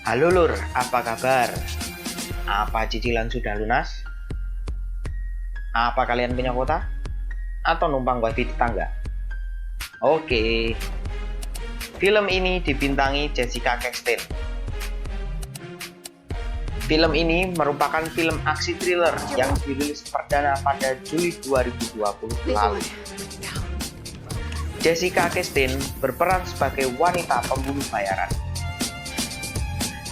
Halo Lur, apa kabar? Apa cicilan sudah lunas? Apa kalian punya kuota? Atau numpang wifi tetangga? Oke. Film ini dibintangi Jessica Chastain. Film ini merupakan film aksi thriller yang dirilis perdana pada Juli 2020 lalu. Jessica Chastain berperan sebagai wanita pembunuh bayaran.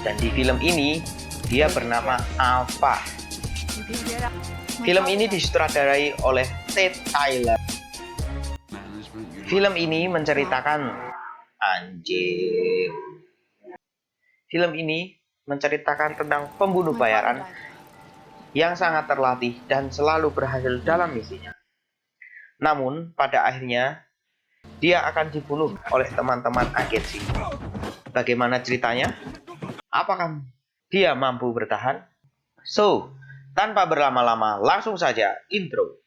Dan di film ini, dia bernama Ava. Film ini disutradarai oleh Ted Tyler. Film ini menceritakan Film ini menceritakan tentang pembunuh bayaran yang sangat terlatih dan selalu berhasil dalam misinya. Namun, pada akhirnya, dia akan dibunuh oleh teman-teman agensi. Bagaimana ceritanya? Apakah dia mampu bertahan? So, tanpa berlama-lama, langsung saja intro.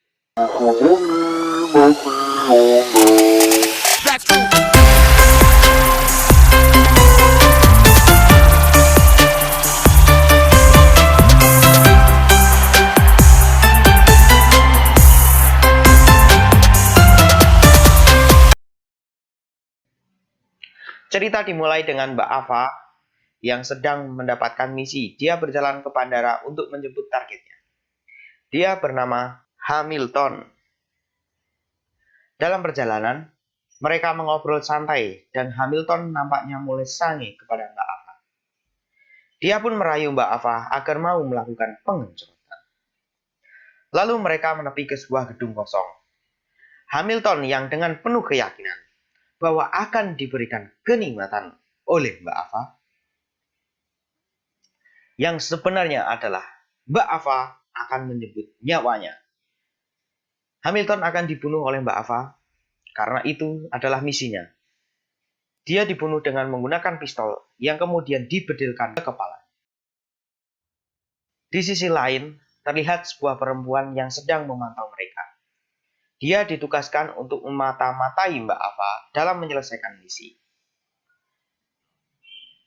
Cerita dimulai dengan Mbak Ava yang sedang mendapatkan misi. Dia berjalan ke bandara untuk menjemput targetnya. Dia bernama Hamilton. Dalam perjalanan, mereka mengobrol santai dan Hamilton nampaknya mulai sange kepada Mbak Ava. Dia pun merayu Mbak Ava agar mau melakukan pengecoran. Lalu mereka menepi ke sebuah gedung kosong. Hamilton yang dengan penuh keyakinan bahwa akan diberikan kenikmatan oleh Mbak Ava, yang sebenarnya adalah Mbak Ava akan menyebut nyawanya. Hamilton akan dibunuh oleh Mbak Ava karena itu adalah misinya. Dia dibunuh dengan menggunakan pistol yang kemudian dibedilkan ke kepala. Di sisi lain, terlihat sebuah perempuan yang sedang memantau mereka. Dia ditugaskan untuk memata-matai Mbak Ava dalam menyelesaikan misi.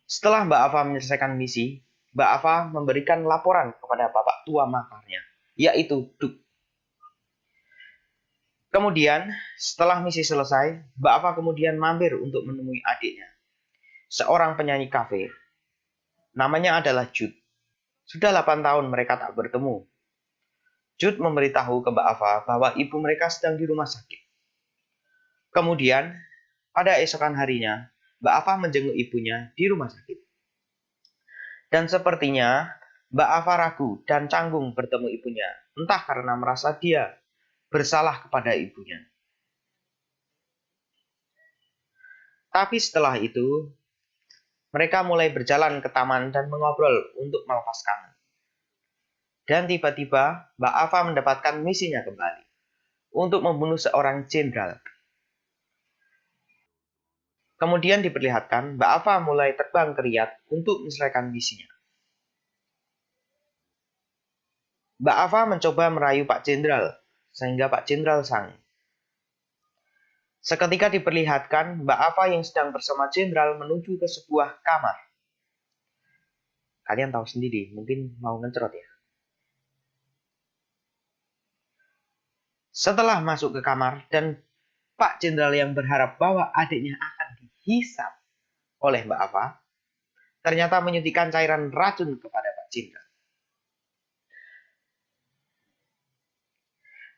Setelah Mbak Ava menyelesaikan misi, Mbak Ava memberikan laporan kepada bapak tua makarnya, yaitu Duke. Kemudian, setelah misi selesai, Mbak Ava kemudian mampir untuk menemui adiknya, seorang penyanyi kafe. Namanya adalah Jude. Sudah 8 tahun mereka tak bertemu. Jude memberitahu ke Mbak Ava bahwa ibu mereka sedang di rumah sakit. Kemudian, pada esokan harinya, Mbak Ava menjenguk ibunya di rumah sakit. Dan sepertinya, Mbak Ava ragu dan canggung bertemu ibunya, entah karena merasa dia bersalah kepada ibunya. Tapi setelah itu, mereka mulai berjalan ke taman dan mengobrol untuk melepas kangen. Dan tiba-tiba, Mbak Ava mendapatkan misinya kembali untuk membunuh seorang jenderal. Kemudian diperlihatkan Mbak Ava mulai terbang ke Riyadh untuk menyelesaikan misinya. Mbak Ava mencoba merayu Pak Jenderal, sehingga Pak Jenderal sang. Seketika diperlihatkan Mbak Ava yang sedang bersama Jenderal menuju ke sebuah kamar. Kalian tahu sendiri, mungkin mau ngecerot ya. Setelah masuk ke kamar dan Pak Jenderal yang berharap bahwa adiknya akan dihisap oleh Mbak Ava, ternyata menyuntikkan cairan racun kepada Pak Jenderal.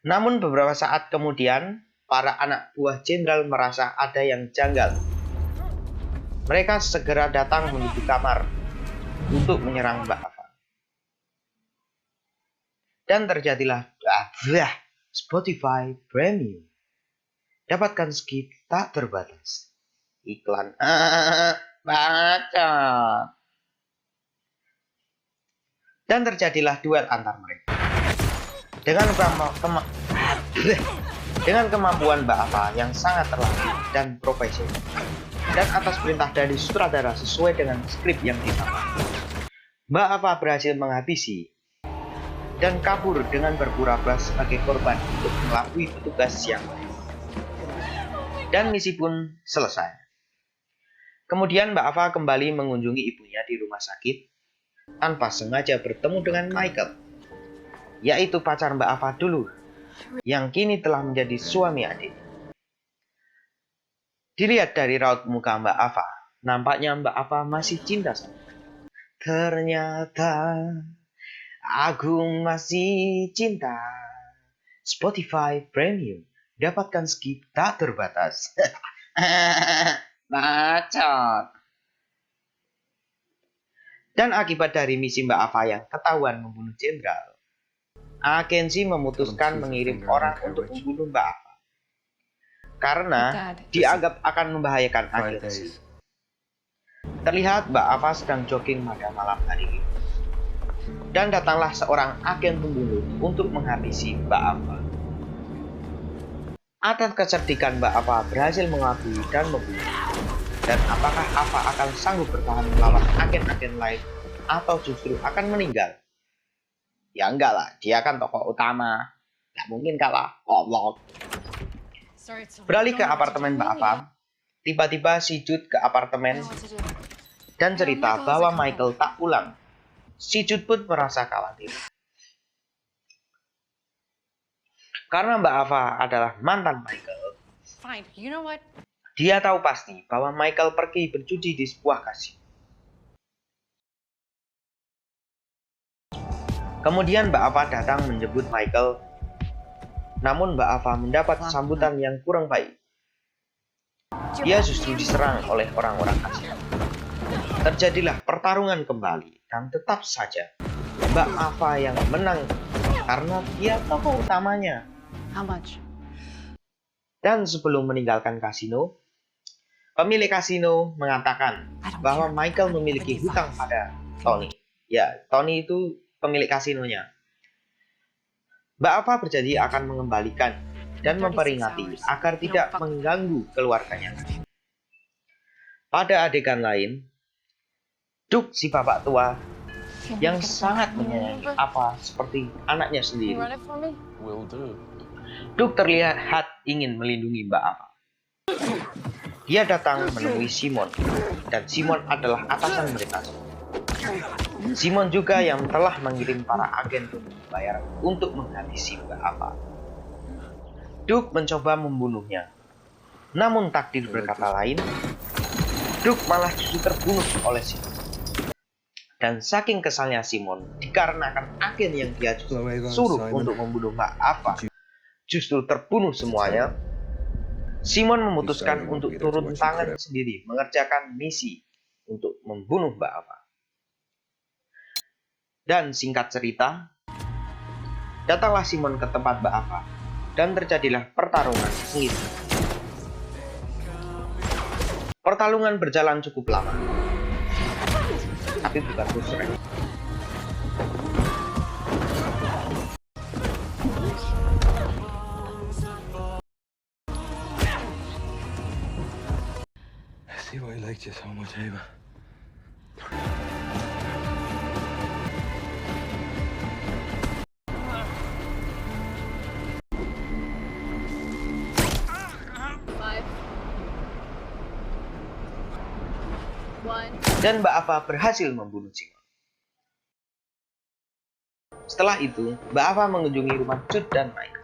Namun beberapa saat kemudian, para anak buah Jenderal merasa ada yang janggal. Mereka segera datang menuju kamar untuk menyerang Mbak Ava. Dan terjadilah Spotify Premium. Dapatkan skip tak terbatas. Iklan baca. Dan terjadilah duel antar mereka. Dengan kemampuan Mbak Ava yang sangat terlatih dan profesional, dan atas perintah dari sutradara sesuai dengan skrip yang ditambah, Mbak Ava berhasil menghabisi dan kabur dengan berpura-pura sebagai korban untuk melakui petugas yang lain. Dan misi pun selesai. Kemudian Mbak Ava kembali mengunjungi ibunya di rumah sakit tanpa sengaja bertemu dengan Michael, yaitu pacar Mbak Ava dulu, yang kini telah menjadi suami adik. Dilihat dari raut muka Mbak Ava, nampaknya Mbak Ava masih cinta sama dia. Ternyata aku masih cinta. Spotify Premium, dapatkan skip tak terbatas. Bacot. Dan akibat dari misi Mbak Ava yang ketahuan membunuh jenderal, agensi memutuskan mengirim orang untuk membunuh Mbak Ava karena dianggap akan membahayakan agensi. Terlihat Mbak Ava sedang jogging pada malam hari, dan datanglah seorang agen pembunuh untuk menghabisi Mbak Ava. Atas kecerdikan Mbak Ava berhasil mengakui dan membunuh. Dan apakah Ava akan sanggup bertahan melawan agen-agen lain atau justru akan meninggal? Ya enggak lah, dia kan tokoh utama. Nggak mungkin kalah. Allah. Beralih ke apartemen Mbak Ava, tiba-tiba si Jude ke apartemen dan cerita bahwa Michael tak pulang. Si Jude pun merasa khawatir. Karena Mbak Ava adalah mantan Michael, dia tahu pasti bahwa Michael pergi berjudi di sebuah kasino. Kemudian Mbak Ava datang menjemput Michael, namun Mbak Ava mendapat sambutan yang kurang baik. Dia justru diserang oleh orang-orang kasino. Terjadilah pertarungan kembali, dan tetap saja Mbak Ava yang menang karena dia tokoh utamanya. Dan sebelum meninggalkan kasino, pemilik kasino mengatakan bahwa Michael memiliki hutang pada Tony. Ya, Tony itu pemilik kasinonya. Mbak Ava berjanji akan mengembalikan dan memperingati agar tidak mengganggu keluarganya. Pada adegan lain, Duke si bapak tua yang sangat menyayangi Ava seperti anaknya sendiri. Duke terlihat ingin melindungi Mbak Ava. Dia datang menemui Simon, dan Simon adalah atasan mereka. Simon juga yang telah mengirim para agen berbayar untuk menghabisi Mbak Ava. Duke mencoba membunuhnya, namun takdir berkata lain. Duke malah justru terbunuh oleh Simon. Dan saking kesalnya Simon dikarenakan agen yang dia suruh untuk membunuh Mbak Ava justru terbunuh semuanya, Simon memutuskan untuk turun tangan sendiri mengerjakan misi untuk membunuh Mbak Ava. Dan singkat cerita, datanglah Simon ke tempat Mbak Ava dan terjadilah pertarungan sengit. Pertarungan berjalan cukup lama, tapi bukan terus terang. See why I liked you so much, Ava. Dan Mbak Ava berhasil membunuh Simon. Setelah itu, Mbak Ava mengunjungi rumah Jude dan Michael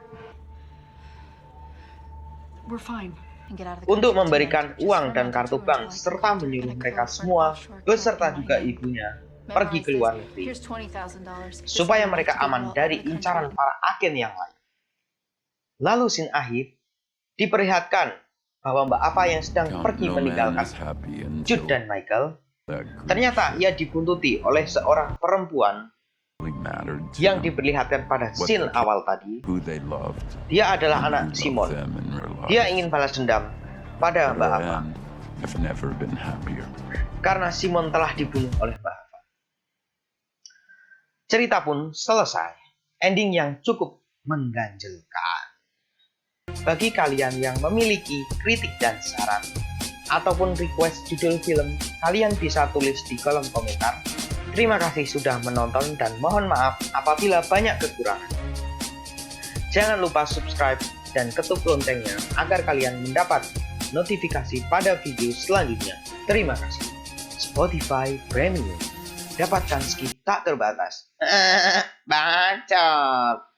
untuk memberikan uang dan kartu bank serta menyuruh mereka semua beserta juga ibunya pergi ke luar negeri supaya mereka aman dari incaran para agen yang lain. Lalu scene akhir diperlihatkan bahwa Mbak Ava yang sedang pergi meninggalkan Jude dan Michael, ternyata ia dibuntuti oleh seorang perempuan yang diperlihatkan pada scene awal tadi. Dia adalah anak Simon. Dia ingin balas dendam pada Mbak Ava karena Simon telah dibunuh oleh Mbak Ava. Cerita pun selesai. Ending yang cukup mengganjalkan. Bagi kalian yang memiliki kritik dan saran ataupun request judul film, kalian bisa tulis di kolom komentar. Terima kasih sudah menonton dan mohon maaf apabila banyak kekurangan. Jangan lupa subscribe dan ketuk loncengnya agar kalian mendapat notifikasi pada video selanjutnya. Terima kasih. Spotify Premium. Dapatkan skip tak terbatas. Bacot.